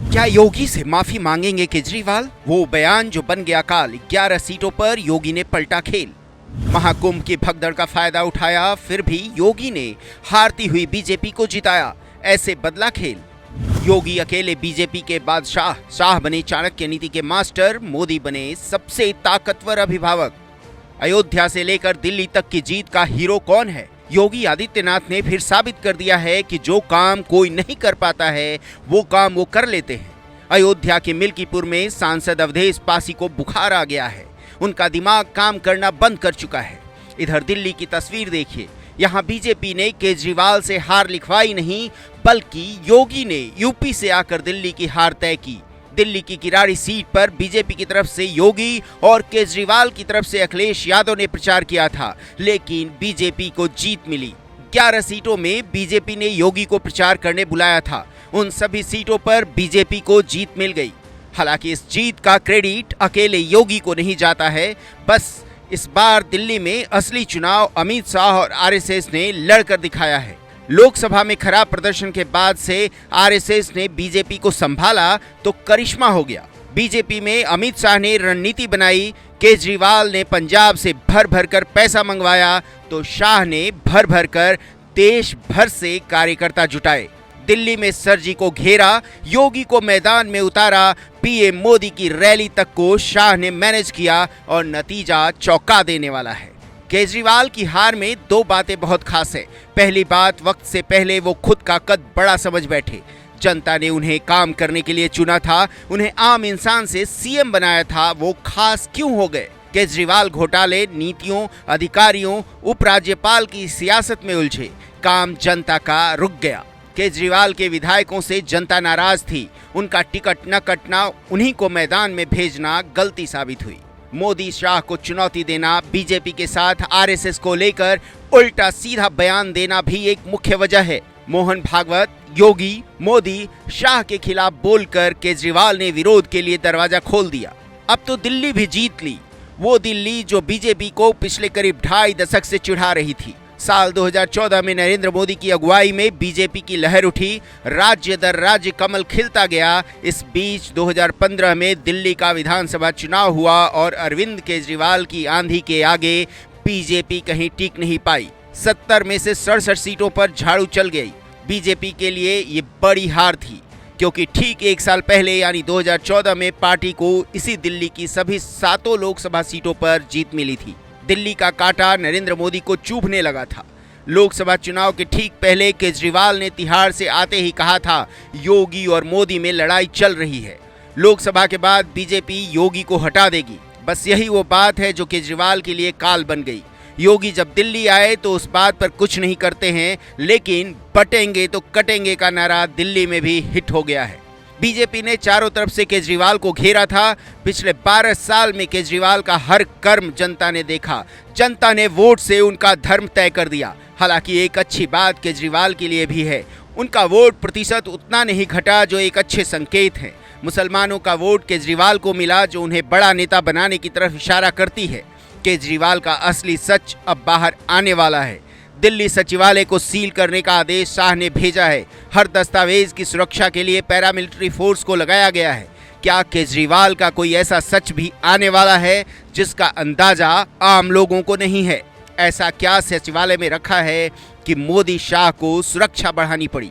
क्या योगी से माफी मांगेंगे केजरीवाल? वो बयान जो बन गया काल। 11 सीटों पर योगी ने पलटा खेल। महाकुंभ की भगदड़ का फायदा उठाया, फिर भी योगी ने हारती हुई बीजेपी को जिताया। ऐसे बदला खेल। योगी अकेले बीजेपी के बादशाह, शाह बने चाणक्य नीति के मास्टर, मोदी बने सबसे ताकतवर अभिभावक। अयोध्या से लेकर दिल्ली तक की जीत का हीरो कौन है? योगी आदित्यनाथ ने फिर साबित कर दिया है कि जो काम कोई नहीं कर पाता है वो काम वो कर लेते हैं। अयोध्या के मिल्कीपुर में सांसद अवधेश पासी को बुखार आ गया है। उनका दिमाग काम करना बंद कर चुका है। इधर दिल्ली की तस्वीर देखिए। यहाँ बीजेपी ने केजरीवाल से हार लिखवाई नहीं, बल्कि योगी ने यूपी से आकर दिल्ली की हार तय की। दिल्ली की किराड़ी सीट पर बीजेपी की तरफ से योगी और केजरीवाल की तरफ से अखिलेश यादव ने प्रचार किया था, लेकिन बीजेपी को जीत मिली। 11 सीटों में बीजेपी ने योगी को प्रचार करने बुलाया था। उन सभी सीटों पर बीजेपी को जीत मिल गई। हालांकि इस जीत का क्रेडिट अकेले योगी को नहीं जाता है। बस इस बार दिल्ली में असली चुनाव अमित शाह और आरएसएस ने लड़कर दिखाया है। लोकसभा में खराब प्रदर्शन के बाद से आरएसएस ने बीजेपी को संभाला तो करिश्मा हो गया। बीजेपी में अमित शाह ने रणनीति बनाई, केजरीवाल ने पंजाब से भर भर कर पैसा मंगवाया तो शाह ने भर भर कर देश भर से कार्यकर्ता जुटाए। दिल्ली में सरजी को घेरा, योगी को मैदान में उतारा, पीएम मोदी की रैली तक को शाह ने मैनेज किया और नतीजा चौंका देने वाला है। केजरीवाल की हार में दो बातें बहुत खास है। पहली बात, वक्त से पहले वो खुद का कद बड़ा समझ बैठे। जनता ने उन्हें काम करने के लिए चुना था, उन्हें आम इंसान से सीएम बनाया था। वो खास क्यों हो गए? केजरीवाल घोटाले, नीतियों, अधिकारियों, उपराज्यपाल की सियासत में उलझे। काम जनता का रुक गया। केजरीवाल के विधायकों से जनता नाराज थी। उनका टिकट न कटना, उन्हीं को मैदान में भेजना गलती साबित हुई। मोदी शाह को चुनौती देना, बीजेपी के साथ आरएसएस को लेकर उल्टा सीधा बयान देना भी एक मुख्य वजह है। मोहन भागवत, योगी, मोदी, शाह के खिलाफ बोलकर केजरीवाल ने विरोध के लिए दरवाजा खोल दिया। अब तो दिल्ली भी जीत ली, वो दिल्ली जो बीजेपी को पिछले करीब 2.5 दशक से चिढ़ा रही थी। साल 2014 में नरेंद्र मोदी की अगुवाई में बीजेपी की लहर उठी, राज्य दर राज्य कमल खिलता गया। इस बीच 2015 में दिल्ली का विधानसभा चुनाव हुआ और अरविंद केजरीवाल की आंधी के आगे बीजेपी कहीं टिक नहीं पाई। 70 में से 67 सीटों पर झाड़ू चल गई। बीजेपी के लिए ये बड़ी हार थी, क्योंकि ठीक 1 साल पहले यानी 2014 में पार्टी को इसी दिल्ली की सभी 7 लोकसभा सीटों पर जीत मिली थी। दिल्ली का कांटा नरेंद्र मोदी को चुभने लगा था। लोकसभा चुनाव के ठीक पहले केजरीवाल ने तिहाड़ से आते ही कहा था, योगी और मोदी में लड़ाई चल रही है। लोकसभा के बाद बीजेपी योगी को हटा देगी। बस यही वो बात है जो केजरीवाल के लिए काल बन गई। योगी जब दिल्ली आए तो उस बात पर कुछ नहीं करते हैं, लेकिन बटेंगे तो कटेंगे का नारा दिल्ली में भी हिट हो गया है। बीजेपी ने चारों तरफ से केजरीवाल को घेरा था। पिछले 12 साल में केजरीवाल का हर कर्म जनता ने देखा। जनता ने वोट से उनका धर्म तय कर दिया। हालांकि एक अच्छी बात केजरीवाल के लिए भी है, उनका वोट प्रतिशत उतना नहीं घटा, जो एक अच्छे संकेत है। मुसलमानों का वोट केजरीवाल को मिला, जो उन्हें बड़ा नेता बनाने की तरफ इशारा करती है। केजरीवाल का असली सच अब बाहर आने वाला है। दिल्ली सचिवालय को सील करने का आदेश शाह ने भेजा है। हर दस्तावेज की सुरक्षा के लिए पैरामिलिट्री फोर्स को लगाया गया है। क्या केजरीवाल का कोई ऐसा सच भी आने वाला है जिसका अंदाजा आम लोगों को नहीं है? ऐसा क्या सचिवालय में रखा है कि मोदी शाह को सुरक्षा बढ़ानी पड़ी?